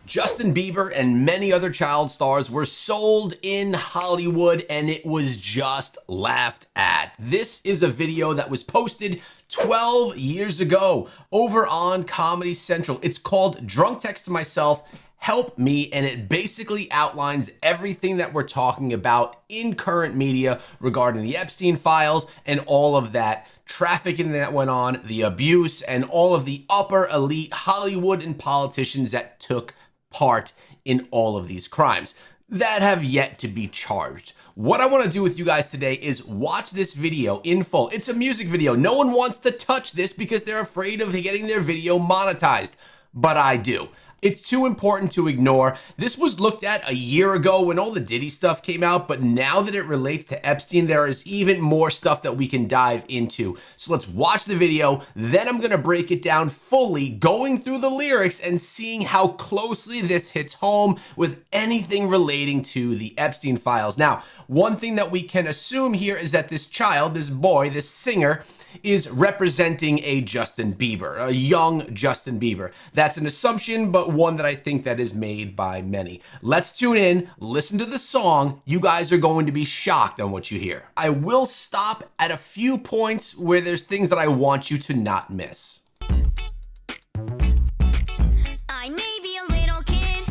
Justin Bieber and many other child stars were sold in Hollywood, and it was just laughed at. This is a video that was posted 12 years ago over on Comedy Central. It's called Drunk Text to Myself, Help Me, and it basically outlines everything that we're talking about in current media regarding the Epstein files and all of that trafficking that went on, the abuse, and all of the upper elite Hollywood and politicians that took part in all of these crimes that have yet to be charged. What I want to do with you guys today is watch this video in full. It's a music video. No one wants to touch this because they're afraid of getting their video monetized, but I do. It's too important to ignore. This was looked at a year ago when all the Diddy stuff came out, but now that it relates to Epstein, there is even more stuff that we can dive into. So let's watch the video, then I'm gonna break it down fully, going through the lyrics and seeing how closely this hits home with anything relating to the Epstein files. Now, one thing that we can assume here is that this child, this boy, this singer, is representing a Justin Bieber, a young Justin Bieber. That's an assumption, but one that I think that is made by many. Let's tune in, listen to the song. You guys are going to be shocked on what you hear. I will stop at a few points where there's things that I want you to not miss. I may be a little kid,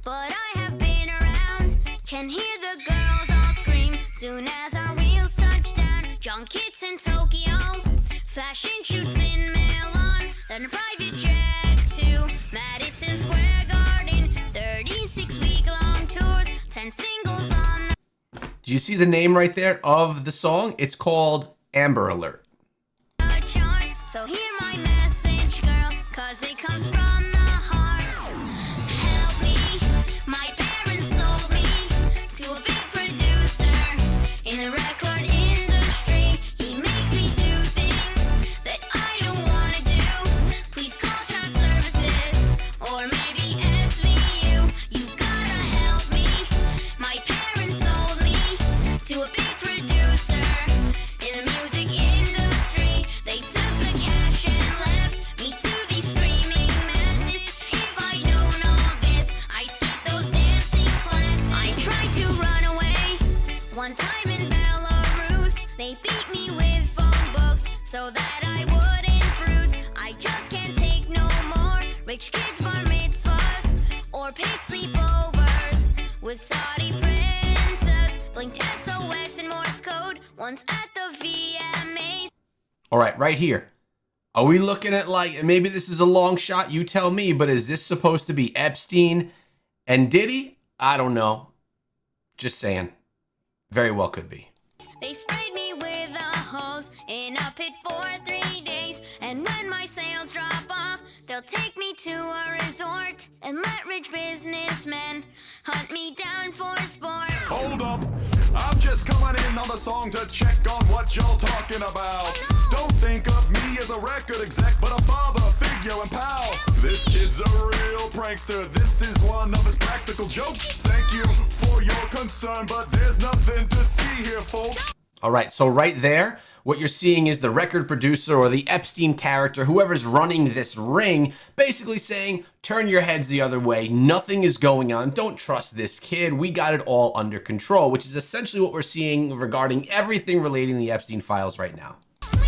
but I have been around. Can hear the girls all scream soon as our wheels touch down. Junkets in Tokyo, fashion shoots in Milan, then a private jet to Madison Square Garden, 36-week-long tours, 10 singles on the Do you see the name right there of the song? It's called Amber Alert. charts. So hear my message, girl, cause it comes from the heart. Help me, my parents sold me to a big producer in the record industry. He makes me do things that I don't wanna do. Please call child services or maybe SVU. You gotta help me. My parents sold me to a big producer in the music industry. They took the cash and left me to these screaming masses. If I don't know this, I'd skip those dancing classes. I tried to run away one time in Belarus. They beat me with phone books so that I wouldn't bruise. I just can't take no more rich kids' bar mitzvahs or paid sleepovers with Saudi princes. Blinked SOS and Morse code once at the VMAs. All right, right here. Are we looking at, like, maybe this is a long shot, you tell me, but is this supposed to be Epstein and Diddy? I don't know. Just saying. Very well could be. They sprayed me with a hose in a pit for 3 days. And when my sales drop off, they'll take me to a resort and let rich businessmen hunt me down for sport. Hold up, I'm just coming in on the song to check on what y'all talking about. Don't think of me as a record exec, but a father figure and pal. This kid's a real prankster, this is one of his practical jokes. Thank you for your concern, but there's nothing to see here, folks. All right, so right there, what you're seeing is the record producer or the Epstein character, whoever's running this ring, basically saying, turn your heads the other way. Nothing is going on. Don't trust this kid. We got it all under control, which is essentially what we're seeing regarding everything relating to the Epstein files right now.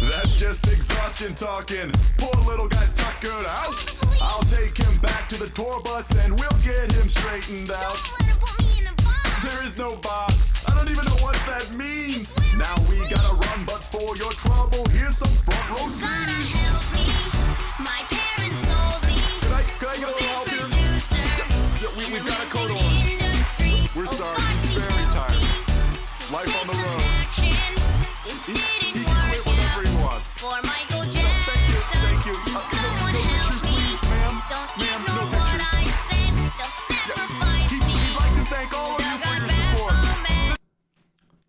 That's just exhaustion talking. Poor little guy's tuckered out. I'll take him back to the tour bus and we'll get him straightened out. There is no box. I don't even know what that means. Now we gotta run, but for your trouble, here's some front row seats. Gotta help me. My parents sold me Could I get to a a little big help here? producer We've in the got a code music on. industry. We're Oh sorry, God, he's please very help tired. me. Life Take on the some road. action. This He didn't can quit work whenever he out wants. for Michael Thank you, Jackson. thank you. Someone No help me. pictures, please, ma'am. Don't Ma'am, ignore no what pictures. I said. They'll sacrifice me. He'd like to thank all of you for your support.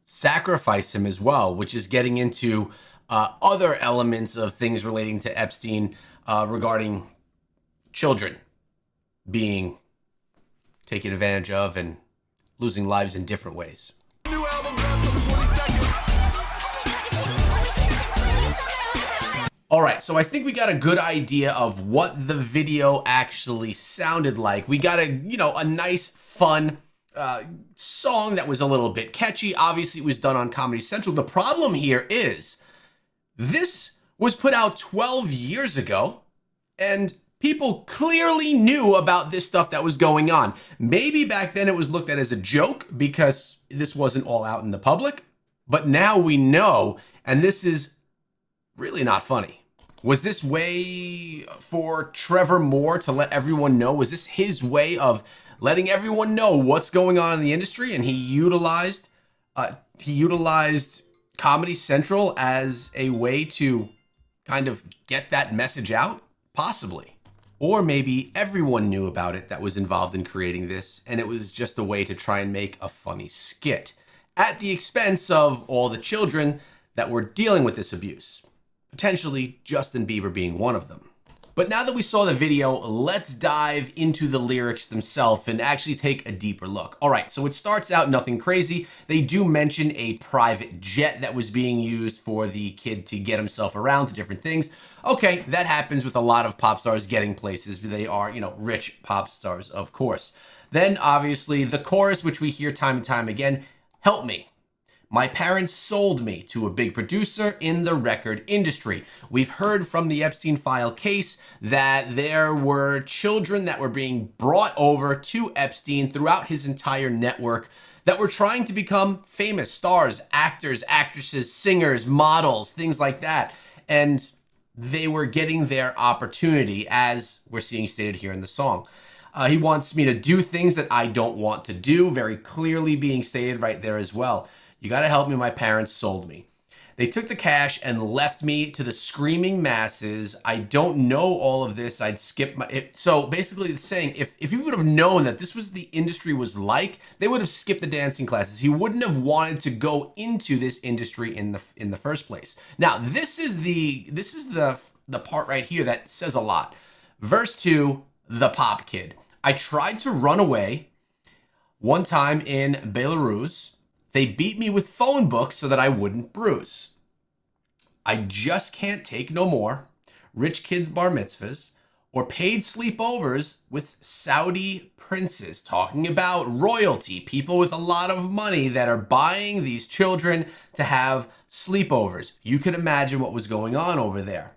Sacrifice him as well, which is getting into other elements of things relating to Epstein regarding children being taken advantage of and losing lives in different ways. New album drops on the 22nd. All right, so I think we got a good idea of what the video actually sounded like. We got a nice, fun song that was a little bit catchy. Obviously, it was done on Comedy Central. The problem here is this was put out 12 years ago, and people clearly knew about this stuff that was going on. Maybe back then it was looked at as a joke because this wasn't all out in the public, but now we know, and this is really not funny. Was this way for Trevor Moore to let everyone know? Was this his way of letting everyone know what's going on in the industry? And he utilized Comedy Central as a way to kind of get that message out? Possibly. Or maybe everyone knew about it that was involved in creating this, and it was just a way to try and make a funny skit at the expense of all the children that were dealing with this abuse. Potentially Justin Bieber being one of them. But now that we saw the video, let's dive into the lyrics themselves and actually take a deeper look. All right, so it starts out nothing crazy. They do mention a private jet that was being used for the kid to get himself around to different things. Okay, that happens with a lot of pop stars getting places. They are, rich pop stars, of course. Then obviously the chorus, which we hear time and time again, help me. My parents sold me to a big producer in the record industry. We've heard from the Epstein file case that there were children that were being brought over to Epstein throughout his entire network that were trying to become famous stars, actors, actresses, singers, models, things like that. And they were getting their opportunity, as we're seeing stated here in the song. He wants me to do things that I don't want to do, very clearly being stated right there as well. You got to help me. My parents sold me. They took the cash and left me to the screaming masses. I don't know all of this. I'd skip so basically it's saying if you would have known that this was the industry was like, they would have skipped the dancing classes. He wouldn't have wanted to go into this industry in the first place. Now, this is the part right here that says a lot. Verse 2, the pop kid. I tried to run away one time in Belarus. They beat me with phone books so that I wouldn't bruise. I just can't take no more rich kids' bar mitzvahs or paid sleepovers with Saudi princes, talking about royalty, people with a lot of money that are buying these children to have sleepovers. You can imagine what was going on over there.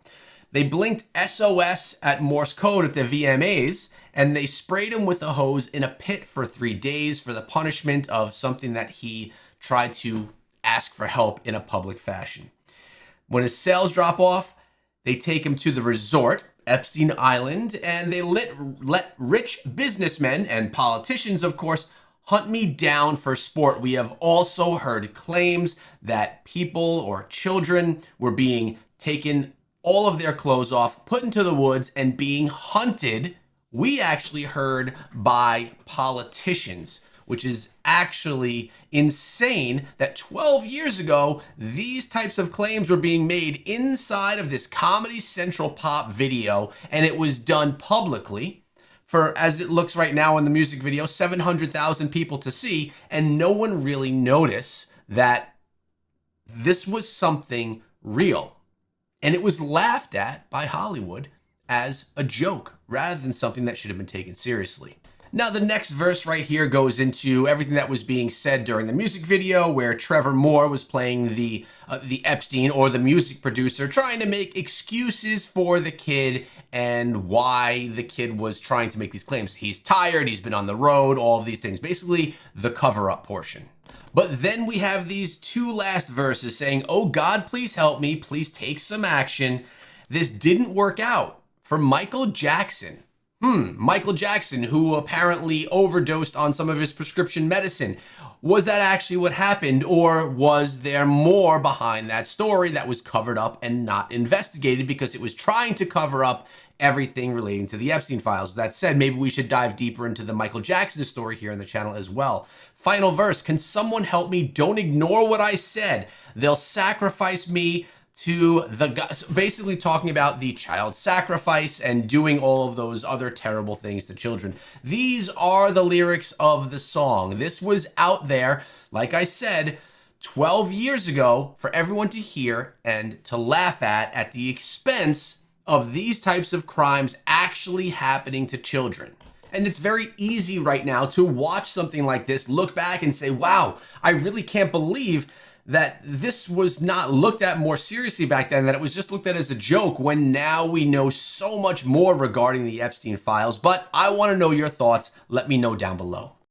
They blinked SOS at Morse code at the VMAs, and they sprayed him with a hose in a pit for 3 days for the punishment of something that he tried to ask for help in a public fashion. When his sales drop off, they take him to the resort, Epstein Island, and they let rich businessmen and politicians, of course, hunt me down for sport. We have also heard claims that people or children were being taken all of their clothes off, put into the woods, and being hunted. We actually heard by politicians, which is actually insane that 12 years ago, these types of claims were being made inside of this Comedy Central pop video, and it was done publicly for, as it looks right now in the music video, 700,000 people to see, and no one really noticed that this was something real. And it was laughed at by Hollywood as a joke rather than something that should have been taken seriously. Now, the next verse right here goes into everything that was being said during the music video, where Trevor Moore was playing the Epstein, or the music producer, trying to make excuses for the kid and why the kid was trying to make these claims. He's tired, he's been on the road, all of these things. Basically, the cover-up portion. But then we have these two last verses saying, oh God, please help me, please take some action. This didn't work out for Michael Jackson. Michael Jackson, who apparently overdosed on some of his prescription medicine. Was that actually what happened, or was there more behind that story that was covered up and not investigated because it was trying to cover up everything relating to the Epstein files? That said, maybe we should dive deeper into the Michael Jackson story here on the channel as well. Final verse, can someone help me? Don't ignore what I said. They'll sacrifice me to the gods, basically talking about the child sacrifice and doing all of those other terrible things to children. These are the lyrics of the song. This was out there, like I said, 12 years ago for everyone to hear and to laugh at the expense of these types of crimes actually happening to children. And it's very easy right now to watch something like this, look back and say, wow, I really can't believe that this was not looked at more seriously back then, that it was just looked at as a joke, when now we know so much more regarding the Epstein files. But I want to know your thoughts. Let me know down below.